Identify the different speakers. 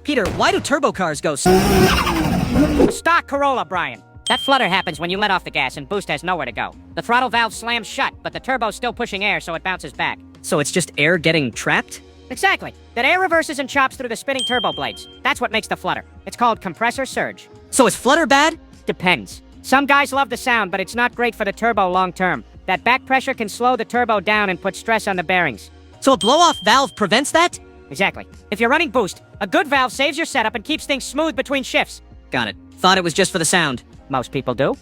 Speaker 1: Peter, why do turbo cars go
Speaker 2: Stock Corolla, Brian. That flutter happens when you let off the gas and boost has nowhere to go. The throttle valve slams shut, but the turbo's still pushing air, so it bounces back.
Speaker 1: So it's just air getting trapped?
Speaker 2: Exactly. That air reverses and chops through the spinning turbo blades. That's what makes the flutter. It's called compressor surge.
Speaker 1: So is flutter bad?
Speaker 2: Depends. Some guys love the sound, but it's not great for the turbo long term. That back pressure can slow the turbo down and put stress on the bearings.
Speaker 1: So a blow-off valve prevents that?
Speaker 2: Exactly. If you're running boost, a good valve saves your setup and keeps things smooth between shifts.
Speaker 1: Got it. Thought it was just for the sound.
Speaker 2: Most people do.